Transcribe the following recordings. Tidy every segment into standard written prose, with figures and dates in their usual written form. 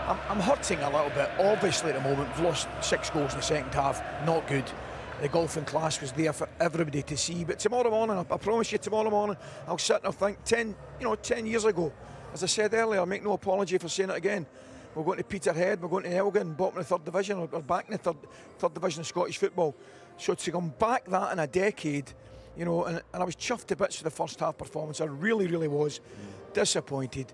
I'm hurting a little bit. Obviously, at the moment, we've lost 6 goals in the second half. Not good. The golfing class was there for everybody to see. But tomorrow morning, I promise you, tomorrow morning, I'll sit and I'll think 10 years ago. As I said earlier, I'll make no apology for saying it again. We're going to Peterhead, we're going to Elgin, bottom of the 3rd division, or back in the third division of Scottish football. So to come back that in a decade, you know, and I was chuffed to bits for the first half performance. I really, really was disappointed.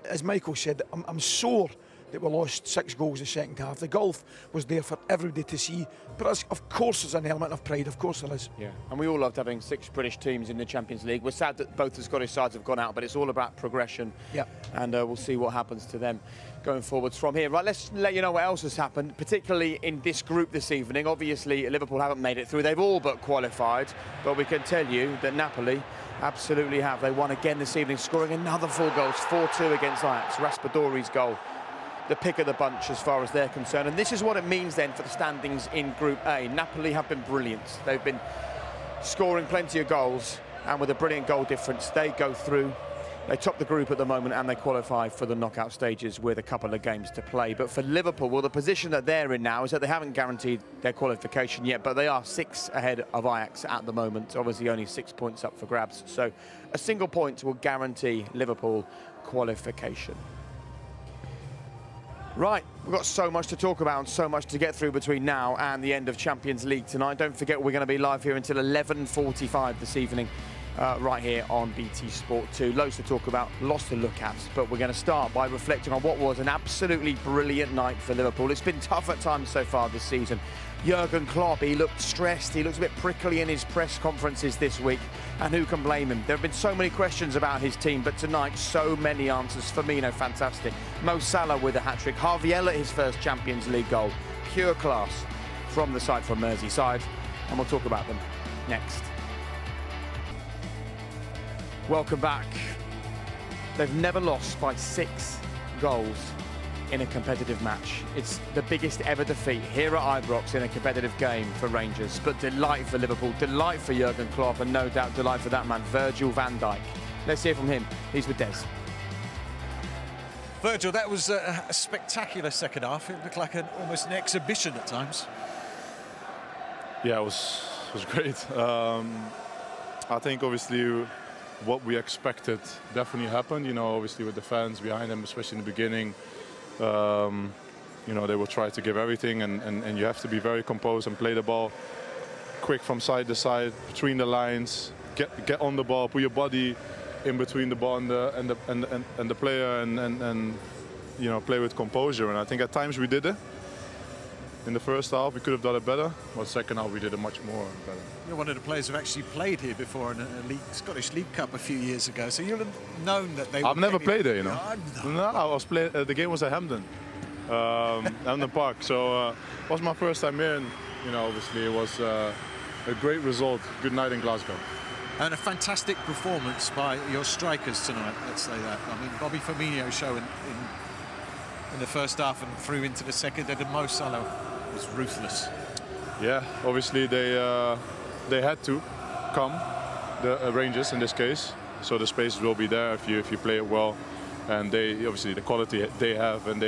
As Michael said, I'm sore that we lost 6 goals in the second half. The golf was there for everybody to see, but of course there's an element of pride, of course there is. Yeah, and we all loved having 6 British teams in the Champions League. We're sad that both the Scottish sides have gone out, but it's all about progression. Yeah. And we'll see what happens to them going forwards from here. Right, let's let you know what else has happened, particularly in this group this evening. Obviously, Liverpool haven't made it through. They've all but qualified, but we can tell you that Napoli absolutely have. They won again this evening, scoring another 4 goals, 4-2 against Ajax. Raspadori's goal, the pick of the bunch as far as they're concerned. And this is what it means then for the standings in Group A. Napoli have been brilliant. They've been scoring plenty of goals, and with a brilliant goal difference, they go through. They top the group at the moment, and they qualify for the knockout stages with a couple of games to play. But for Liverpool, well, the position that they're in now is that they haven't guaranteed their qualification yet, but they are 6 ahead of Ajax at the moment. Obviously, only 6 points up for grabs. So a single point will guarantee Liverpool qualification. Right, we've got so much to talk about and so much to get through between now and the end of Champions League tonight. Don't forget, we're going to be live here until 11:45 this evening, right here on BT Sport 2. Loads to talk about, lots to look at, but we're going to start by reflecting on what was an absolutely brilliant night for Liverpool. It's been tough at times so far this season. Jurgen Klopp, he looked stressed, he looked a bit prickly in his press conferences this week, and who can blame him? There have been so many questions about his team, but tonight, so many answers. Firmino, fantastic. Mo Salah with a hat-trick. Harvey at his first Champions League goal. Pure class from the side from Merseyside, and we'll talk about them next. Welcome back. They've never lost by 6 goals in a competitive match. It's the biggest ever defeat here at Ibrox in a competitive game for Rangers. But delight for Liverpool, delight for Jurgen Klopp, and no doubt delight for that man, Virgil van Dijk. Let's hear from him. He's with Des. Virgil, that was a spectacular second half. It looked like almost an exhibition at times. Yeah, it was great. I think obviously what we expected definitely happened. You know, obviously with the fans behind them, especially in the beginning. You know, they will try to give everything, and you have to be very composed and play the ball quick from side to side, between the lines, get on the ball, put your body in between the ball and the player, and you know, play with composure. And I think at times we did it. In the first half, we could have done it better. But second half, we did it much more better. You're one of the players who've actually played here before in a Scottish League Cup a few years ago, so you'll have known that they. I've never played there, you know. No, I was playing. The game was at Hampden, Hampden Park. So it was my first time here, and you know, obviously it was a great result. Good night in Glasgow. And a fantastic performance by your strikers tonight. Let's say that. I mean, Bobby Firmino showing in the first half and through into the second, and Mo Salah was ruthless. Yeah, obviously they had to come, the Rangers in this case. So the spaces will be there if you play it well, and they obviously the quality they have, and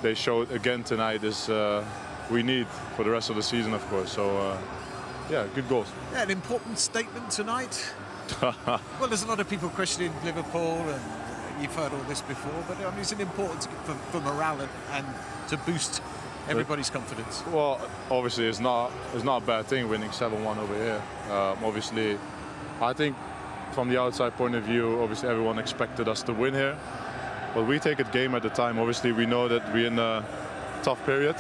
they showed again tonight is we need for the rest of the season, of course. So yeah, good goals. Yeah, an important statement tonight. Well, there's a lot of people questioning Liverpool, and you've heard all this before, but I mean, it's an important for morale and to boost everybody's confidence. Well, obviously it's not a bad thing winning 7-1 over here. Obviously, I think from the outside point of view, obviously everyone expected us to win here. But we take it game at a time. Obviously, we know that we're in a tough period,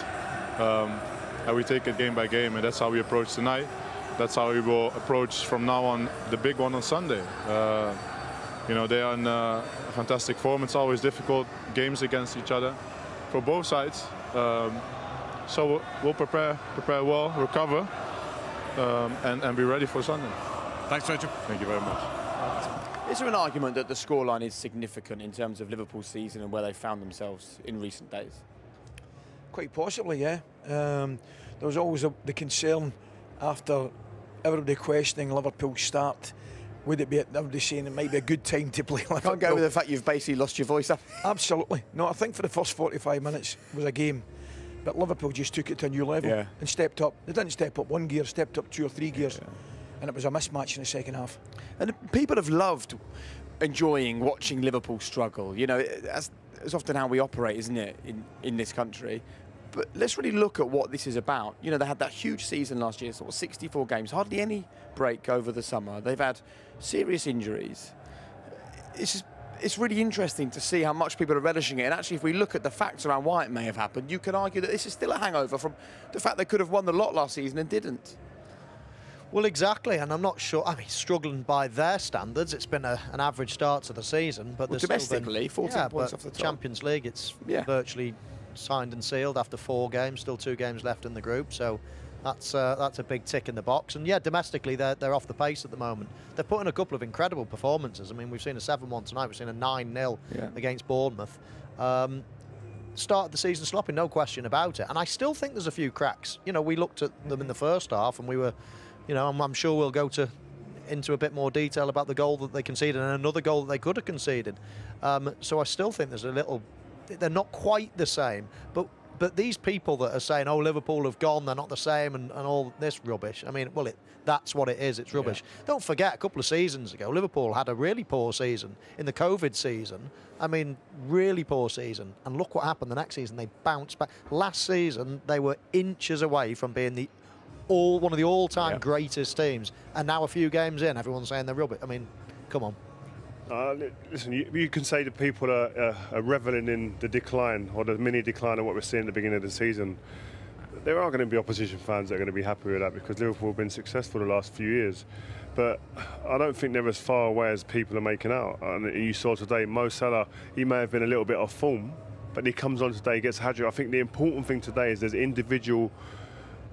and we take it game by game, and that's how we approach tonight. That's how we will approach from now on the big one on Sunday. You know, they are in fantastic form. It's always difficult games against each other for both sides. So we'll prepare well, recover, and be ready for Sunday. Thanks, Virgil. Thank you very much. Is there an argument that the scoreline is significant in terms of Liverpool's season and where they found themselves in recent days? Quite possibly, yeah. There was always the concern after everybody questioning Liverpool's start would it be? Everybody's saying it might be a good time to play Liverpool. Can't go with the fact you've basically lost your voice up. Absolutely. No, I think for the first 45 minutes was a game, but Liverpool just took it to a new level and stepped up. They didn't step up one gear, stepped up 2 or 3 gears, and it was a mismatch in the second half. And people have loved enjoying watching Liverpool struggle. You know, that's often how we operate, isn't it, in this country? But let's really look at what this is about. You know, they had that huge season last year, sort of 64 games, hardly any break over the summer. They've had serious injuries. It's really interesting to see how much people are relishing it. And actually, if we look at the facts around why it may have happened, you can argue that this is still a hangover from the fact they could have won the lot last season and didn't. Well, exactly, and I'm not sure. I mean, struggling by their standards, it's been an average start to the season, but domestically, 14 points off the top. Champions League, it's virtually signed and sealed after 4 games. Still 2 games left in the group, so that's a big tick in the box. And yeah, domestically, they're off the pace at the moment. They're putting a couple of incredible performances. I mean, we've seen a 7-1 tonight. We've seen a 9-0 against Bournemouth. Started the season sloppy, no question about it. And I still think there's a few cracks. You know, we looked at them in the first half, and we were. You know, I'm sure we'll go into a bit more detail about the goal that they conceded and another goal that they could have conceded. So I still think there's a little. They're not quite the same, but these people that are saying, "Oh, Liverpool have gone, they're not the same," and all this rubbish. I mean, well, that's what it is. It's rubbish. Don't forget, a couple of seasons ago, Liverpool had a really poor season in the COVID season. I mean, really poor season. And look what happened the next season. They bounced back. Last season, they were inches away from being one of the all-time greatest teams, and now a few games in, everyone's saying they're rubbish. I mean, come on. Listen, you can say that people are reveling in the decline or the mini decline of what we're seeing at the beginning of the season. There are going to be opposition fans that are going to be happy with that because Liverpool have been successful the last few years. But I don't think they're as far away as people are making out. And you saw today, Mo Salah, he may have been a little bit off form, but he comes on today, gets a hat-trick. I think the important thing today is there's individual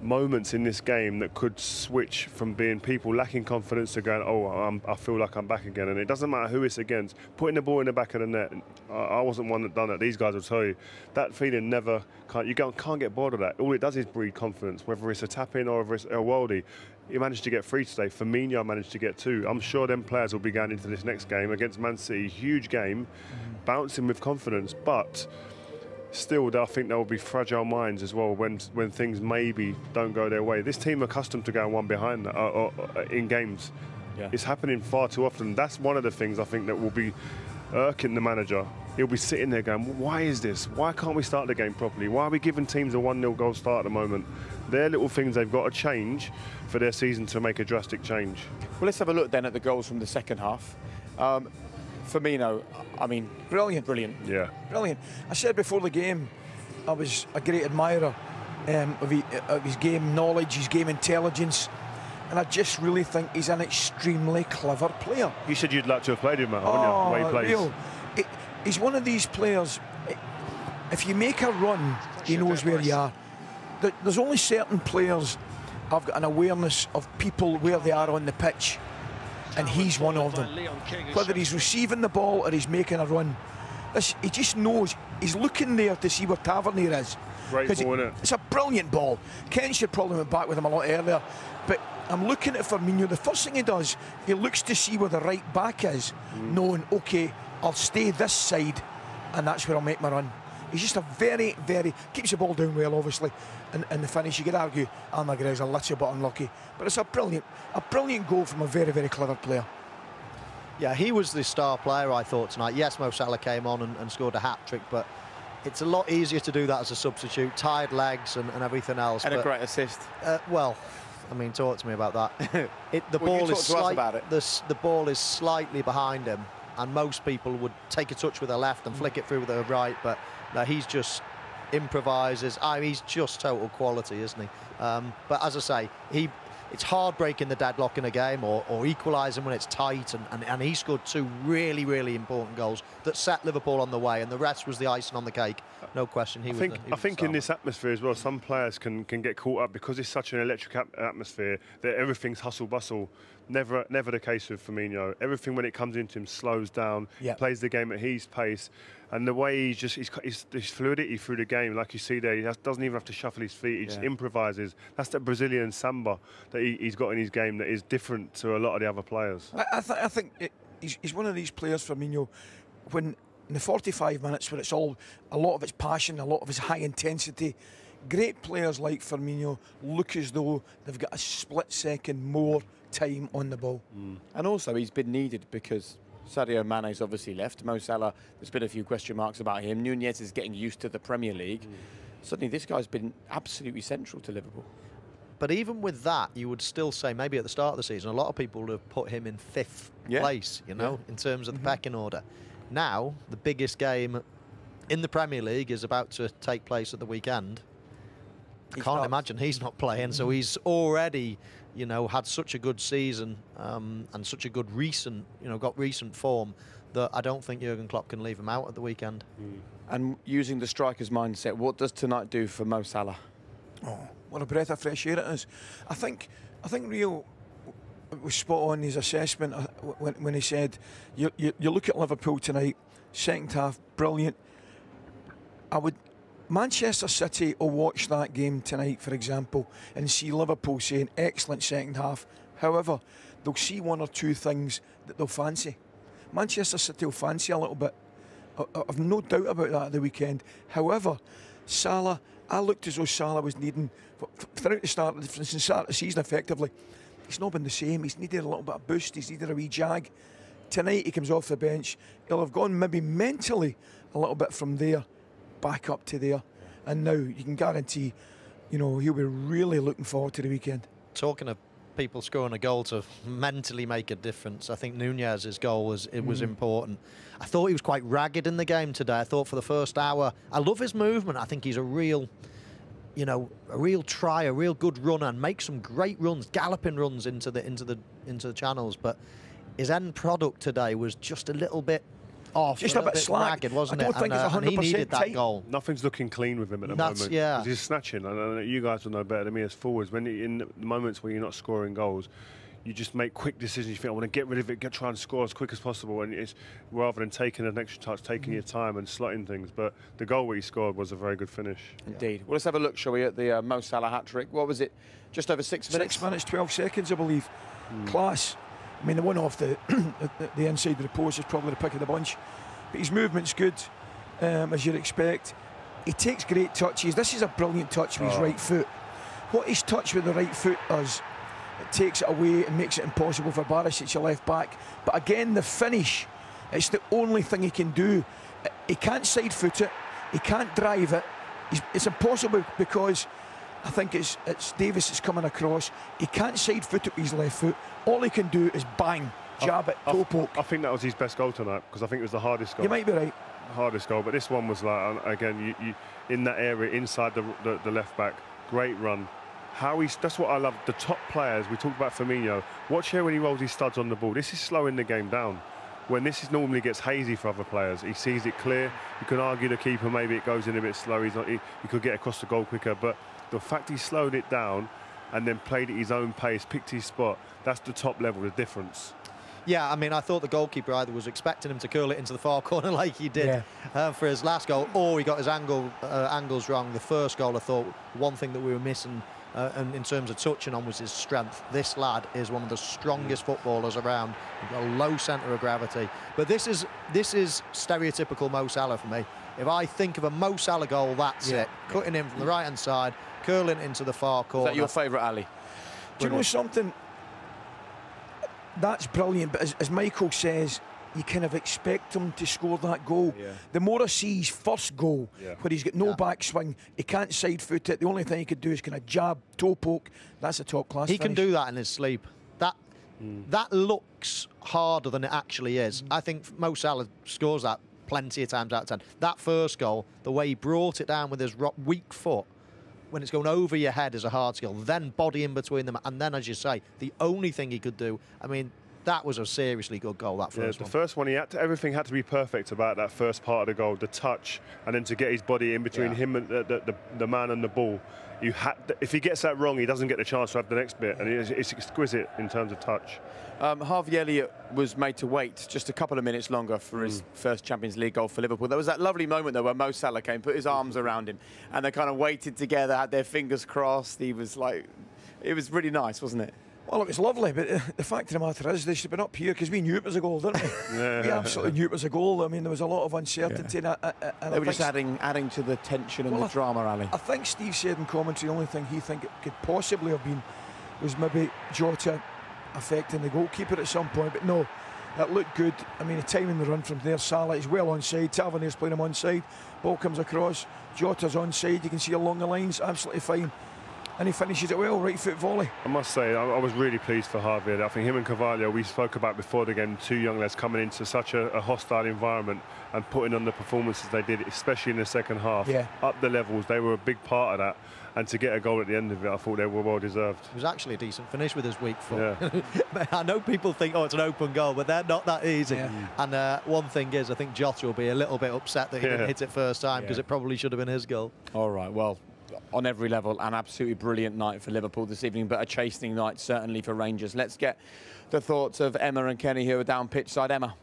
moments in this game that could switch from being people lacking confidence to going, oh, I feel like I'm back again. And it doesn't matter who it's against. Putting the ball in the back of the net, I wasn't one that done that. These guys will tell you that feeling can't get bored of that. All it does is breed confidence, whether it's a tap-in or whether it's a worldie. He managed to get 3 today. Firmino managed to get 2. I'm sure them players will be going into this next game against Man City, huge game, bouncing with confidence, but still, I think there will be fragile minds as well when things maybe don't go their way. This team are accustomed to going one behind in games. It's happening far too often. That's one of the things I think that will be irking the manager. He'll be sitting there going, why is this? Why can't we start the game properly? Why are we giving teams a 1-0 goal start at the moment? They're little things they've got to change for their season to make a drastic change. Well, let's have a look then at the goals from the second half. Firmino, I mean, brilliant. Yeah. Brilliant. I said before the game, I was a great admirer of his game knowledge, his game intelligence, and I just really think he's an extremely clever player. You said you'd like to have played him, haven't you? The way he plays. Real. He's one of these players, if you make a run, he knows where you are. There's only certain players have got an awareness of people where they are on the pitch, and he's one of them. Whether he's receiving the ball or he's making a run, he just knows. He's looking there to see where Tavernier is. Great ball, isn't it? It's a brilliant ball. Ken should probably went back with him a lot earlier, but I'm looking at Firmino. The first thing he does, he looks to see where the right back is, knowing, okay, I'll stay this side, and that's where I'll make my run. He's just a very, keeps the ball down well, obviously, and the finish, you could argue Almagre's a little bit unlucky, but it's a brilliant goal from a very, very clever player. Yeah, he was the star player, I thought, tonight. Yes, Mo Salah came on and scored a hat-trick, but it's a lot easier to do that as a substitute, tired legs and everything else. And a great assist. Well, I mean, talk to me about that. The ball is slightly behind him, and most people would take a touch with their left and flick it through with their right, but no, he's just improvises. He's just total quality, isn't he? But as I say, it's hard breaking the deadlock in a game or equalising when it's tight, and he scored 2 really, really important goals that set Liverpool on the way, and the rest was the icing on the cake. No question. I think in this atmosphere as well, some players can get caught up because it's such an electric atmosphere that everything's hustle bustle. Never the case with Firmino. Everything when it comes into him slows down, plays the game at his pace, and the way his fluidity through the game, like you see there, he doesn't even have to shuffle his feet, he just improvises. That's the Brazilian samba that he's got in his game that is different to a lot of the other players. I think he's one of these players, Firmino, when in the 45 minutes where it's all, a lot of it's passion, a lot of it's high intensity, great players like Firmino look as though they've got a split second more time on the ball. And also he's been needed because Sadio Mane's obviously left. Mo Salah, there's been a few question marks about him. Nunez is getting used to the Premier League. Suddenly this guy's been absolutely central to Liverpool. But even with that, you would still say maybe at the start of the season, a lot of people would have put him in 5th place, you know, in terms of the pecking order. Now, the biggest game in the Premier League is about to take place at the weekend. I can't imagine he's not playing, so he's already, you know, had such a good season and such a good recent, you know, got recent form that I don't think Jurgen Klopp can leave him out at the weekend. And using the striker's mindset, what does tonight do for Mo Salah? Oh, what a breath of fresh air it is. I think Rio was spot on his assessment when he said, you look at Liverpool tonight, second half, brilliant. Manchester City will watch that game tonight, for example, and see Liverpool saying excellent second half. However, they'll see one or two things that they'll fancy. Manchester City will fancy a little bit. I've no doubt about that at the weekend. However, Salah, I looked as though Salah was needing, throughout the start of the season effectively, he's not been the same. He's needed a little bit of boost. He's needed a wee jag. Tonight he comes off the bench. He'll have gone maybe mentally a little bit from there back up to there, and now you can guarantee, you know, he'll be really looking forward to the weekend. Talking of people scoring a goal to mentally make a difference, I think Nunez's goal was important. I thought he was quite ragged in the game today. I thought for the first hour, I love his movement. I think he's a real, you know, a real try, a real good runner, and makes some great runs, galloping runs into the channels. But his end product today was just a little bit off, just a bit slack, ragged, wasn't I don't think it's 100% he needed that tight. goal. Nothing's looking clean with him at the moment. Yeah, he's snatching. And you guys will know better than me as forwards. When in the moments where you're not scoring goals, you just make quick decisions. You think, I want to get rid of it, try and score as quick as possible. And it's rather than taking an extra touch, taking your time and slotting things. But the goal he scored was a very good finish. Indeed. Well, let's have a look, shall we, at the Mo Salah hat-trick. What was it? Just over 6 minutes? 6 minutes, 12 seconds, I believe. Class. I mean, the one off the inside of the post is probably the pick of the bunch. But his movement's good, as you'd expect. He takes great touches. This is a brilliant touch with his right foot. What his touch with the right foot does, it takes it away and makes it impossible for Barisic, your left back. But again, the finish, it's the only thing he can do. He can't side foot it, he can't drive it. It's impossible because I think it's Davis that's coming across. He can't side foot it with his left foot. All he can do is bang. Jab it, toe poke. I think that was his best goal tonight because I think it was the hardest goal. You might be right. Hardest goal, but this one was like, again, you in that area inside the left back, great run. That's what I love. The top players, we talked about Firmino. Watch here when he rolls his studs on the ball. This is slowing the game down. When this normally gets hazy for other players, he sees it clear. You can argue the keeper, maybe it goes in a bit slow. He could get across the goal quicker, but the fact he slowed it down and then played at his own pace, picked his spot, that's the top level, the difference. Yeah, I mean, I thought the goalkeeper either was expecting him to curl it into the far corner like he did for his last goal, or he got his angles wrong. The first goal, I thought, one thing that we were missing and in terms of touching on was his strength. This lad is one of the strongest footballers around. He's got a low centre of gravity. But this is stereotypical Mo Salah for me. If I think of a Mo Salah goal, that's it. Cutting in from the right-hand side, curling into the far corner. Is that your favourite, Ali? Do you know something? That's brilliant, but as Michael says, you kind of expect him to score that goal. The more I see his first goal, where he's got no backswing, he can't side foot it, the only thing he could do is kind of jab, toe poke. That's a top class He finish. can do that in his sleep. That looks harder than it actually is. I think Mo Salah scores that plenty of times out of 10. That first goal, the way he brought it down with his weak foot, when it's going over your head is a hard skill. Then body in between them, and then, as you say, the only thing he could do, I mean, that was a seriously good goal, that first the one. first one, everything had to be perfect about that first part of the goal, the touch, and then to get his body in between him and the man and the ball. If he gets that wrong, he doesn't get the chance to have the next bit, and it's exquisite in terms of touch. Harvey Elliott was made to wait just a couple of minutes longer for his first Champions League goal for Liverpool. There was that lovely moment, though, where Mo Salah came, put his arms around him, and they kind of waited together, had their fingers crossed. He was like, it was really nice, wasn't it? Well, it was lovely, but the fact of the matter is they should have been up here because we knew it was a goal, didn't we? We absolutely knew it was a goal. I mean, there was a lot of uncertainty. And they were just adding to the tension and the drama, Ali. I think Steve said in commentary the only thing he think it could possibly have been was maybe Jota affecting the goalkeeper at some point, but no, it looked good. I mean, the timing the run from there, Salah is well onside, Tavernier's playing him onside, ball comes across, Jota's onside, you can see along the lines, absolutely fine. And he finishes it well, right foot volley. I must say, I was really pleased for Harvey. I think him and Carvalho, we spoke about before the game, two young lads coming into such a hostile environment and putting on the performances they did, especially in the second half. Up the levels, they were a big part of that. And to get a goal at the end of it, I thought they were well deserved. It was actually a decent finish with his weak foot. I know people think, oh, it's an open goal, but they're not that easy. And one thing is, I think Jota will be a little bit upset that he didn't hit it first time, because it probably should have been his goal. All right, well, on every level, an absolutely brilliant night for Liverpool this evening, but a chastening night certainly for Rangers. Let's get the thoughts of Emma and Kenny, who are down pitch side. Emma.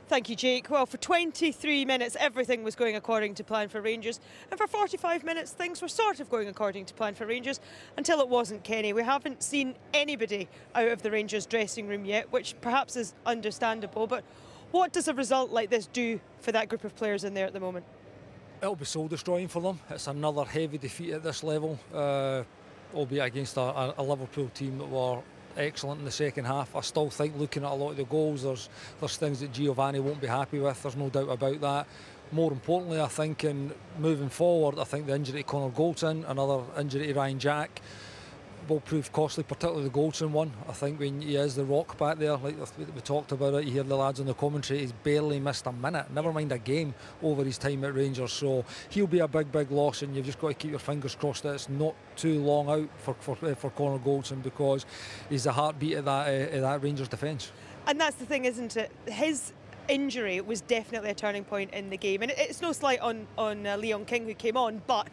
Thank you, Jake. Well, for 23 minutes, everything was going according to plan for Rangers. And for 45 minutes, things were sort of going according to plan for Rangers until it wasn't, Kenny. We haven't seen anybody out of the Rangers dressing room yet, which perhaps is understandable. But what does a result like this do for that group of players in there at the moment? It'll be soul-destroying for them. It's another heavy defeat at this level, albeit against a Liverpool team that were excellent in the second half. I still think, looking at a lot of the goals, there's things that Giovanni won't be happy with. There's no doubt about that. More importantly, I think, in moving forward, I think the injury to Connor Goldson, another injury to Ryan Jack, will prove costly, particularly the Goldson one. I think when he is the rock back there, like we talked about it, you hear the lads on the commentary, he's barely missed a minute, never mind a game, over his time at Rangers. So he'll be a big loss, and you've just got to keep your fingers crossed that it's not too long out for Connor Goldson, because he's the heartbeat of that Rangers defence. And that's the thing, isn't it? His injury was definitely a turning point in the game, and it's no slight on Leon King, who came on, but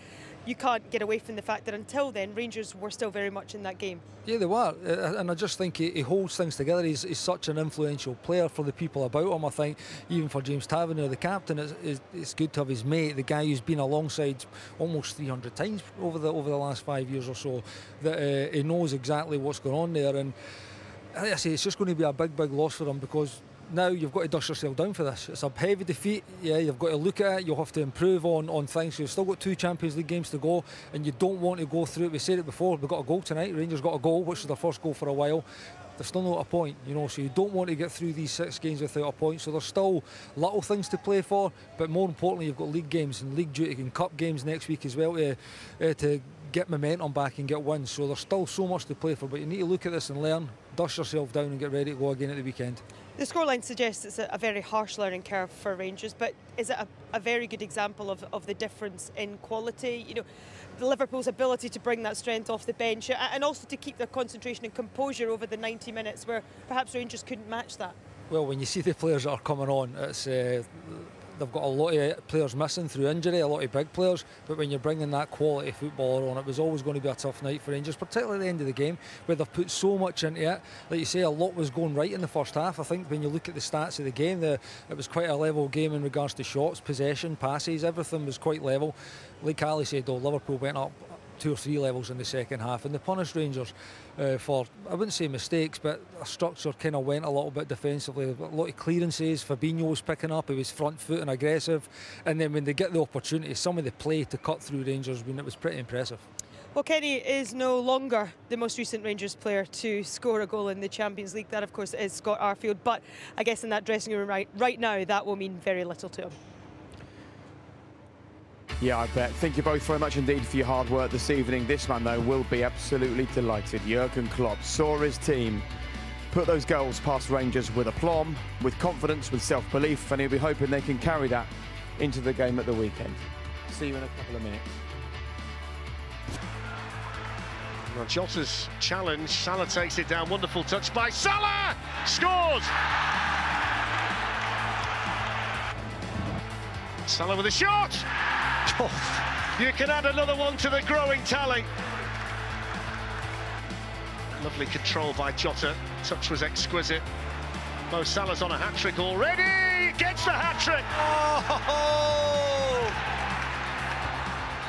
you can't get away from the fact that until then, Rangers were still very much in that game. Yeah, they were, and I just think he holds things together. He's such an influential player for the people about him. I think even for James Tavernier, the captain, it's good to have his mate, the guy who's been alongside almost 300 times over the last 5 years or so, that he knows exactly what's going on there. And I say it's just going to be a big loss for him, because now you've got to dust yourself down for this. It's a heavy defeat. You've got to look at it. You'll have to improve on things. You've still got 2 Champions League games to go, and you don't want to go through it. We said it before, we've got a goal tonight. Rangers got a goal, which is their first goal for a while. They're still not a point, so you don't want to get through these 6 games without a point. So there's still little things to play for, but more importantly, you've got league games and league duty and cup games next week as well to get momentum back and get wins. So there's still so much to play for, but you need to look at this and learn, dust yourself down and get ready to go again at the weekend. The scoreline suggests it's a very harsh learning curve for Rangers, but is it a very good example of the difference in quality? Liverpool's ability to bring that strength off the bench, and also to keep their concentration and composure over the 90 minutes where perhaps Rangers couldn't match that. Well, when you see the players that are coming on, it's they've got a lot of players missing through injury, a lot of big players, but when you're bringing that quality footballer on, it was always going to be a tough night for Rangers, particularly at the end of the game, where they've put so much into it. Like you say, a lot was going right in the first half. I think when you look at the stats of the game, it was quite a level game in regards to shots, possession, passes, everything was quite level. Like Ali said, though, Liverpool went up 2 or 3 levels in the second half, and they punished Rangers for, I wouldn't say mistakes, but a structure kind of went a little bit defensively. A lot of clearances, Fabinho was picking up, he was front foot and aggressive, and then when they get the opportunity, some of the play to cut through Rangers, it was pretty impressive. Well, Kenny is no longer the most recent Rangers player to score a goal in the Champions League. That, of course, is Scott Arfield, but I guess in that dressing room right now, that will mean very little to him. Yeah, I bet. Thank you both very much indeed for your hard work this evening. This man, though, will be absolutely delighted. Jurgen Klopp saw his team put those goals past Rangers with aplomb, with confidence, with self-belief, and he'll be hoping they can carry that into the game at the weekend. See you in a couple of minutes. Well, Jota's challenge, Salah takes it down, wonderful touch by Salah! Scores! Salah with a shot! You can add another one to the growing tally. Lovely control by Jota, touch was exquisite. Mo Salah's on a hat-trick already, gets the hat-trick! Oh!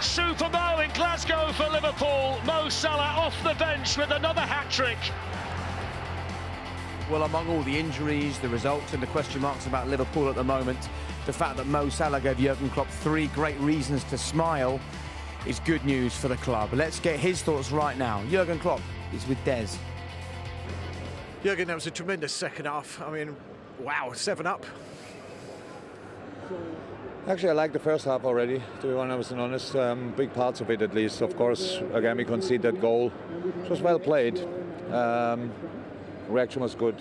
Super Mo in Glasgow for Liverpool. Mo Salah off the bench with another hat-trick. Well, among all the injuries, the results and the question marks about Liverpool at the moment, the fact that Mo Salah gave Jurgen Klopp 3 great reasons to smile is good news for the club. Let's get his thoughts right now. Jurgen Klopp is with Des. Jurgen, that was a tremendous second half. I mean, wow, 7-up. Actually, I like the first half already, to be 100% honest. Big parts of it, at least. Of course, again, we conceded that goal. It was well played. Reaction was good.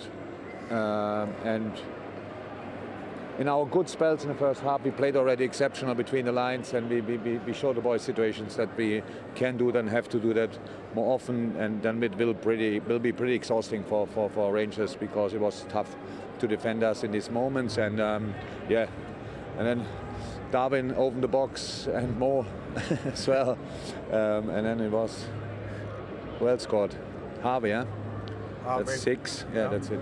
And in our good spells in the first half, we played already exceptional between the lines, and we showed the boys situations that we can do that and have to do that more often, and then it will be pretty exhausting for Rangers, because it was tough to defend us in these moments. And yeah, and then Darwin opened the box and more as well, and then it was well scored. Harvey, huh? That's 6. Yeah, that's it.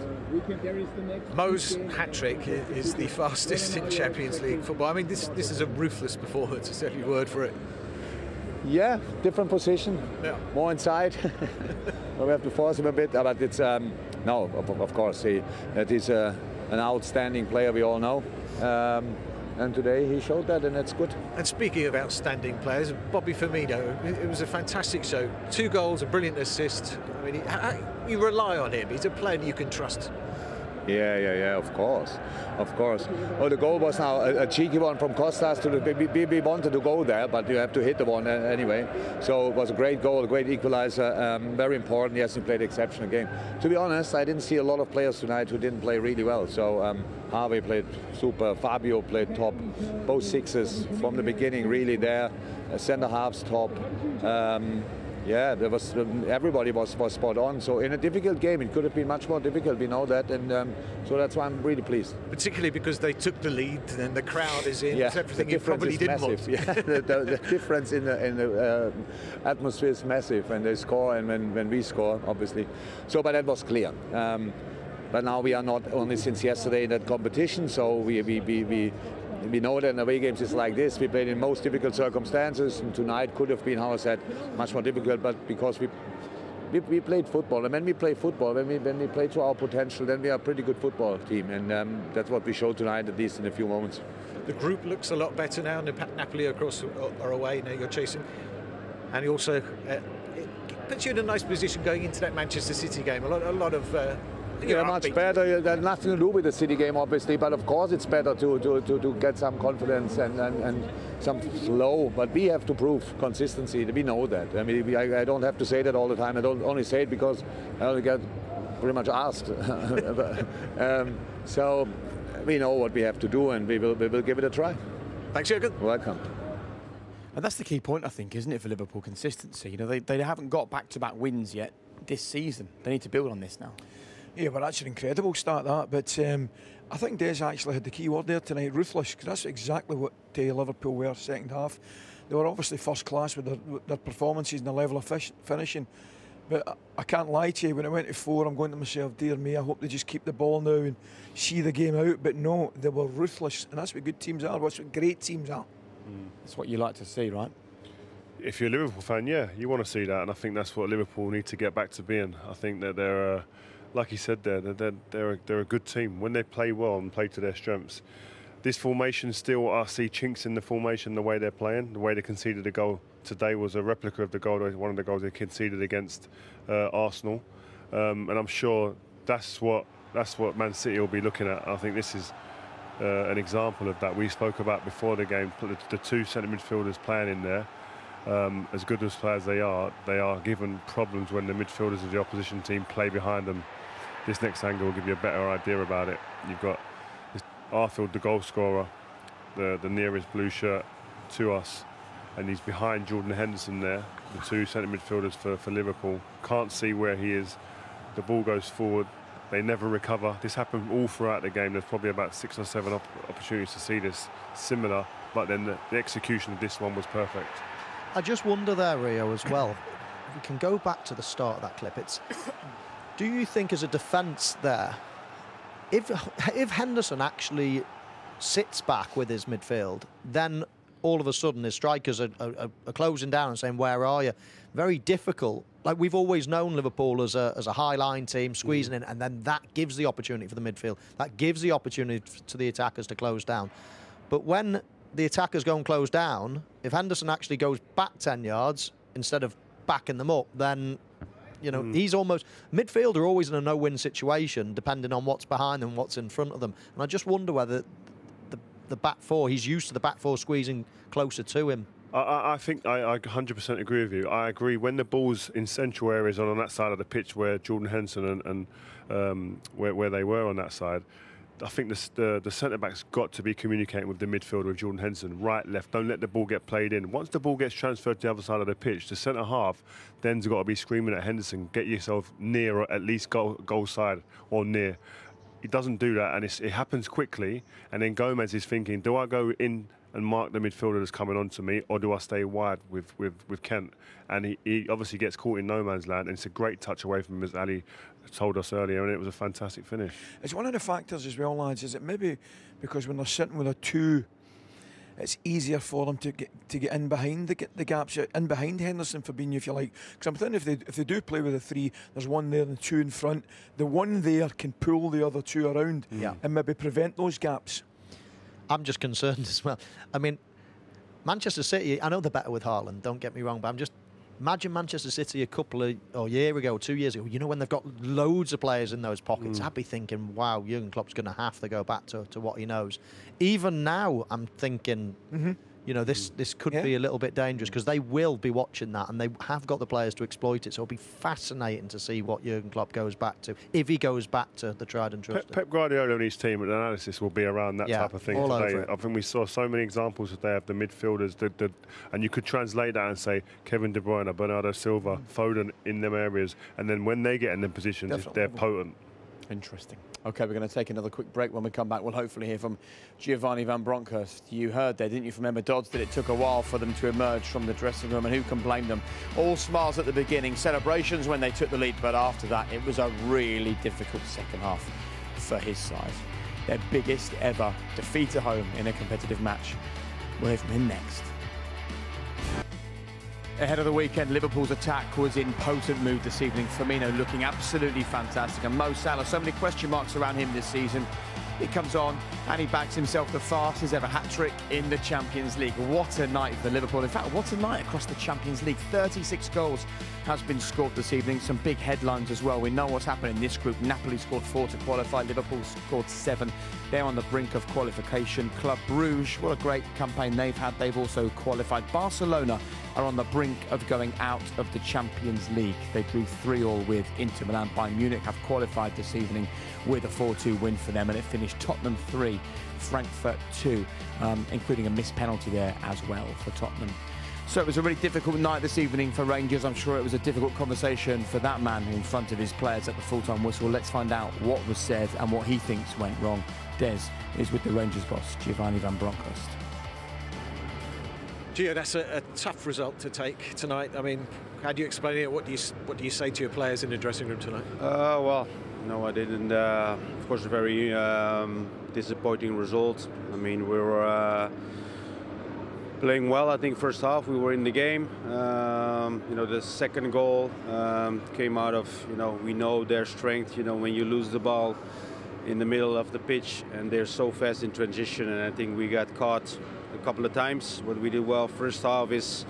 Mo's hat-trick is the fastest in Champions League football. I mean, this is a ruthless performance, is every word for it. Yeah, different position, more inside. We have to force him a bit, but it's no, of course, that is an outstanding player, we all know. And today he showed that, and that's good. And speaking of outstanding players, Bobby Firmino, it was a fantastic show. 2 goals, a brilliant assist. I mean, you rely on him. He's a player you can trust. Yeah, of course. Oh, the goal was now a cheeky one from Costas. We wanted to go there, but you have to hit the one anyway. So it was a great goal, a great equalizer, very important. Yes, he played an exceptional game. To be honest, I didn't see a lot of players tonight who didn't play really well. So Harvey played super, Fabio played top, both sixes from the beginning really there, centre halves top. Yeah, there was everybody was spot on. So in a difficult game, it could have been much more difficult. We know that, and so that's why I'm really pleased. Particularly because they took the lead, and the crowd is in. Yeah, it's everything you probably didn't want. Yeah, the difference in the atmosphere is massive when they score and when we score, obviously. So, but that was clear. But now we are not only since yesterday in that competition, so we know that in away games it's like this. We played in most difficult circumstances, and tonight could have been, how I said, much more difficult. But because we played football, and when we play football, when we play to our potential, then we are a pretty good football team, and that's what we showed tonight, at least in a few moments. The group looks a lot better now. Napoli, of course, are away. Now you're chasing, and he also it puts you in a nice position going into that Manchester City game. A lot of. Yeah, much better. That has nothing to do with the City game, obviously, but of course it's better to get some confidence and some flow. But we have to prove consistency. We know that. I mean, I don't have to say that all the time. I don't only say it because I only get pretty much asked. So we know what we have to do, and we will give it a try. Thanks, Jurgen. Welcome. And that's the key point, I think, isn't it, for Liverpool? Consistency. You know, they haven't got back-to-back wins yet this season. They need to build on this now. Yeah, well, that's an incredible start, that. But I think Des actually had the key word there tonight, ruthless, because that's exactly what Liverpool were second half. They were obviously first class with their performances and the level of finishing. But I can't lie to you, when I went to 4, I'm going to myself, dear me, I hope they just keep the ball now and see the game out. But no, they were ruthless, and that's what good teams are, that's what great teams are. That's what you like to see, right? If you're a Liverpool fan, yeah, you want to see that, and I think that's what Liverpool need to get back to being. I think that they're... like he said there, they're a good team. When they play well and play to their strengths, this formation still, I see chinks in the formation, the way they're playing, the way they conceded a goal today was a replica of the goal, one of the goals they conceded against Arsenal, and I'm sure that's what Man City will be looking at. I think this is an example of that. We spoke about before the game, the 2 centre midfielders playing in there. As good as players they are given problems when the midfielders of the opposition team play behind them. This next angle will give you a better idea about it. You've got Arfield, the goal scorer, the nearest blue shirt to us, and he's behind Jordan Henderson there, the two centre midfielders for Liverpool. Can't see where he is. The ball goes forward. They never recover. This happened all throughout the game. There's probably about 6 or 7 opportunities to see this similar, but then the execution of this one was perfect. I just wonder there, Rio, as well. We can go back to the start of that clip. Do you think as a defence there, if Henderson actually sits back with his midfield, then all of a sudden his strikers are closing down and saying, where are you? Very difficult. Like we've always known Liverpool as a high-line team, squeezing in, and then that gives the opportunity for the midfield. That gives the opportunity to the attackers to close down. But when the attackers go and close down, if Henderson actually goes back 10 yards instead of backing them up, then, you know, he's almost... Midfield are always in a no-win situation, depending on what's behind them, what's in front of them. And I just wonder whether the back four, he's used to the back four squeezing closer to him. I think I 100% agree with you. I agree when the ball's in central areas on that side of the pitch where Jordan Henderson and where they were on that side, I think the centre-back's got to be communicating with the midfielder, with Jordan Henderson, right, left. Don't let the ball get played in. Once the ball gets transferred to the other side of the pitch, the centre-half then's got to be screaming at Henderson, get yourself near or at least goal side or near. He doesn't do that, and it happens quickly, and then Gomez is thinking, do I go in and mark the midfielder that's coming on to me, or do I stay wide with Kent? And he obviously gets caught in no man's land, and it's a great touch away from him, as Ali told us earlier, and it was a fantastic finish. It's one of the factors as well, lads, is it maybe because when they're sitting with a 2, it's easier for them to get in behind the gaps, in behind Henderson, Fabinho, if you like. Because I'm thinking if they do play with a 3, there's 1 there and 2 in front. The 1 there can pull the other 2 around and maybe prevent those gaps. I'm just concerned as well. I mean, Manchester City, I know they're better with Haaland, don't get me wrong, but I'm just... Imagine Manchester City a year ago, 2 years ago, you know, when they've got loads of players in those pockets, I'd be thinking, wow, Jurgen Klopp's going to have to go back to what he knows. Even now, I'm thinking, you know, this could be a little bit dangerous because they will be watching that and they have got the players to exploit it. So it'll be fascinating to see what Jurgen Klopp goes back to, if he goes back to the tried and trusted. Pep Guardiola and his team, the analysis will be around that type of thing today. I think we saw so many examples today of the midfielders, and you could translate that and say Kevin De Bruyne, Bernardo Silva, Foden in them areas, and then when they get in them positions, they're potent. Interesting. OK, we're going to take another quick break. When we come back, we'll hopefully hear from Giovanni Van Bronckhorst. You heard there, didn't you, from Emma Dodds, that it took a while for them to emerge from the dressing room, and who can blame them? All smiles at the beginning, celebrations when they took the lead, but after that, it was a really difficult second half for his side. Their biggest ever defeat at home in a competitive match. We'll hear from him next. Ahead of the weekend, Liverpool's attack was in potent mood this evening. Firmino looking absolutely fantastic, and Mo Salah, so many question marks around him this season. He comes on and he bags himself the fastest ever hat-trick in the Champions League. What a night for Liverpool. In fact, what a night across the Champions League. 36 goals has been scored this evening. Some big headlines as well. We know what's happened in this group. Napoli scored 4 to qualify. Liverpool scored 7. They're on the brink of qualification. Club Brugge, what a great campaign they've had. They've also qualified. Barcelona are on the brink of going out of the Champions League. They drew 3-3 with Inter Milan. Bayern Munich have qualified this evening with a 4-2 win for them, and it finished Tottenham 3, Frankfurt 2, including a missed penalty there as well for Tottenham. So it was a really difficult night this evening for Rangers. I'm sure it was a difficult conversation for that man in front of his players at the full-time whistle. Let's find out what was said and what he thinks went wrong. Des is with the Rangers boss, Giovanni Van Bronckhorst. Gio, that's a tough result to take tonight. I mean, how do you explain it? What do you say to your players in the dressing room tonight? Well, no, I didn't. Of course, a very disappointing result. I mean, we were playing well. I think first half we were in the game. You know, the second goal came out of, you know, we know their strength. You know, when you lose the ball in the middle of the pitch and they're so fast in transition, and I think we got caught a couple of times. What we did well first half is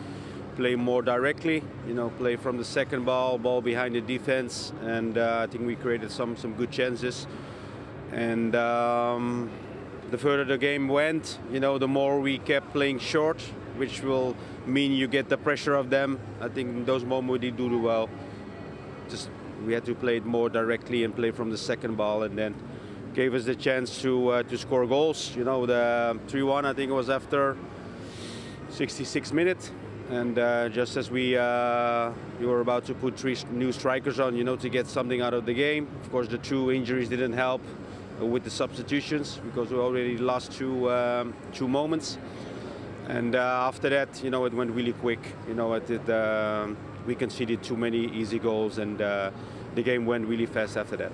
play more directly, you know, play from the second ball behind the defense, and I think we created some good chances. And the further the game went, you know, the more we kept playing short, which will mean you get the pressure of them. I think in those moments we did do well. Just we had to play it more directly and play from the second ball, and then gave us the chance to score goals. You know, the 3-1 I think it was after 66 minutes. And just as we were about to put 3 new strikers on, to get something out of the game. Of course, the 2 injuries didn't help with the substitutions because we already lost two moments. And after that, it went really quick. We conceded too many easy goals, and the game went really fast after that.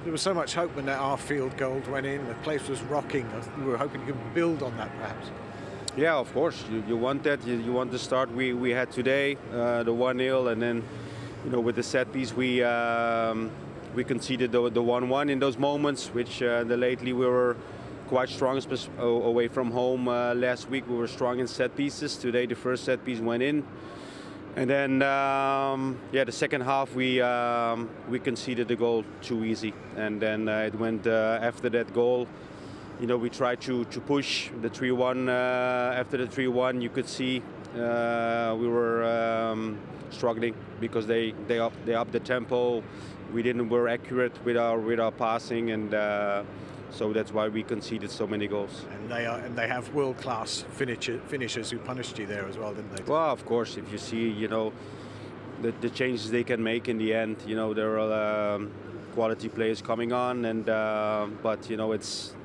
There was so much hope when that Arfield goal went in. The place was rocking. We were hoping you could build on that, perhaps. Yeah, of course. You want that. You want the start we had today, the 1-0, and then, with the set piece, we conceded the 1-1 in those moments, which lately we were quite strong, away from home. Last week we were strong in set pieces. Today the first set piece went in. And then, the second half we conceded the goal too easy. And then it went after that goal. We tried to push the 3-1. After the 3-1, you could see we were struggling because they upped the tempo. We were accurate with our passing, and so that's why we conceded so many goals. And they have world-class finishers who punished you there as well, didn't they? Well, of course, if you see the changes they can make in the end, there are quality players coming on, and but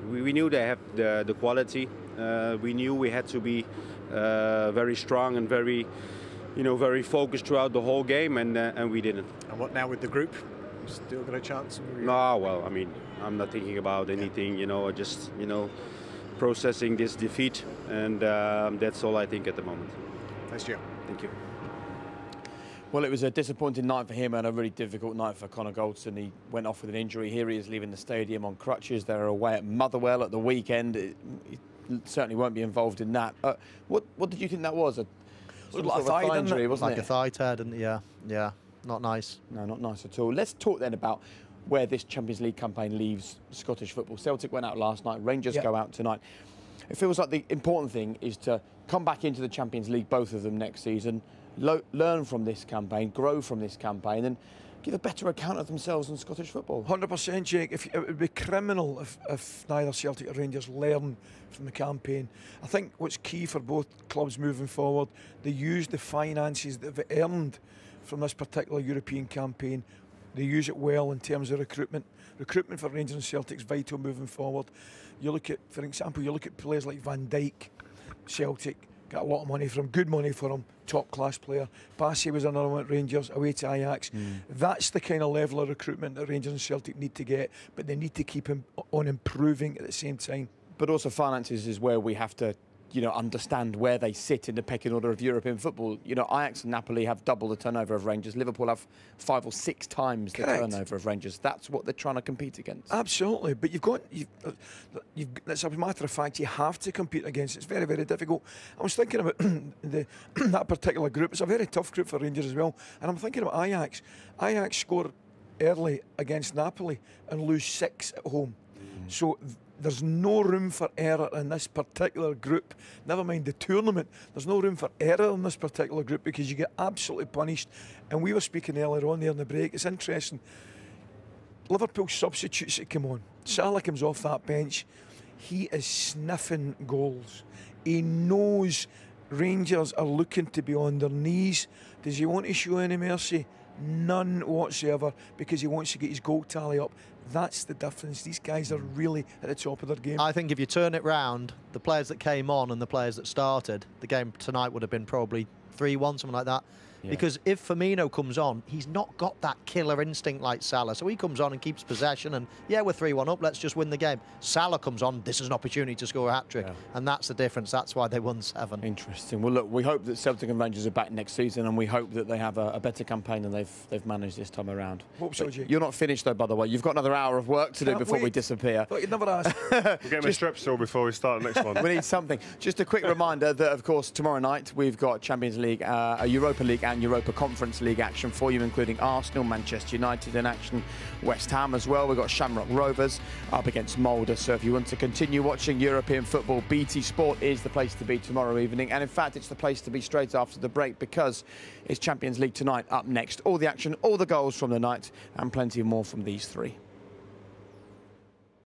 we knew they have the quality. We knew we had to be very strong and very focused throughout the whole game, and we didn't. And what now with the group? Still got a chance? No, well, I mean, I'm not thinking about anything. Just processing this defeat, and that's all I think at the moment. Thanks, Gio. Thank you. Well, it was a disappointing night for him and a really difficult night for Connor Goldson. He went off with an injury. Here he is leaving the stadium on crutches. They're away at Motherwell at the weekend. He certainly won't be involved in that. What did you think that was? Like a thigh injury, wasn't it? Like a thigh tear, didn't it? Yeah, not nice. No, not nice at all. Let's talk then about where this Champions League campaign leaves Scottish football. Celtic went out last night. Rangers go out tonight. It feels like the important thing is to come back into the Champions League, both of them next season, learn from this campaign, grow from this campaign, and give a better account of themselves in Scottish football. 100%, Jake. It would be criminal if neither Celtic or Rangers learn from the campaign. I think what's key for both clubs moving forward, they use the finances that they've earned from this particular European campaign. They use it well in terms of recruitment. Recruitment for Rangers and Celtic is vital moving forward. You look at, for example, players like Van Dijk, Celtic got a lot of money from, good money for him, top class player. Bassey was another one at Rangers, away to Ajax. That's the kind of level of recruitment that Rangers and Celtic need to get, but they need to keep him on improving at the same time. But also finances is where we have to understand where they sit in the pecking order of European football. Ajax and Napoli have double the turnover of Rangers. Liverpool have 5 or 6 times the turnover of Rangers. That's what they're trying to compete against. Absolutely, but that's a matter of fact, you have to compete against. It's very, very difficult. I was thinking about that particular group. It's a very tough group for Rangers as well. And I'm thinking about Ajax. Ajax score early against Napoli and lose 6 at home. So there's no room for error in this particular group. Never mind the tournament. There's no room for error in this particular group because you get absolutely punished. And we were speaking earlier on there in the break. It's interesting. Liverpool substitutes that come on. Salah comes off that bench. He is sniffing goals. He knows Rangers are looking to be on their knees. Does he want to show any mercy? None whatsoever, because he wants to get his goal tally up. That's the difference. These guys are really at the top of their game. I think if you turn it round, the players that came on and the players that started, the game tonight would have been probably 3-1, something like that. Yeah. Because if Firmino comes on, he's not got that killer instinct like Salah. So he comes on and keeps possession and, yeah, we're 3-1 up, let's just win the game. Salah comes on, this is an opportunity to score a hat-trick. Yeah. And that's the difference. That's why they won 7. Interesting. Well, look, we hope that Celtic and Rangers are back next season, and we hope that they have a better campaign than they've managed this time around. Hope so, Jake. You're not finished, though, by the way. You've got another hour of work to do before we disappear. But you'd never ask. We'll get my Strepsil before we start the next one. We need something. Just a quick reminder that, of course, tomorrow night we've got Champions League, a Europa League and Europa Conference League action for you, including Arsenal, Manchester United in action, West Ham as well. We've got Shamrock Rovers up against Molde. So if you want to continue watching European football, BT Sport is the place to be tomorrow evening. And in fact, it's the place to be straight after the break, because it's Champions League tonight up next. All the action, all the goals from the night, and plenty more from these 3.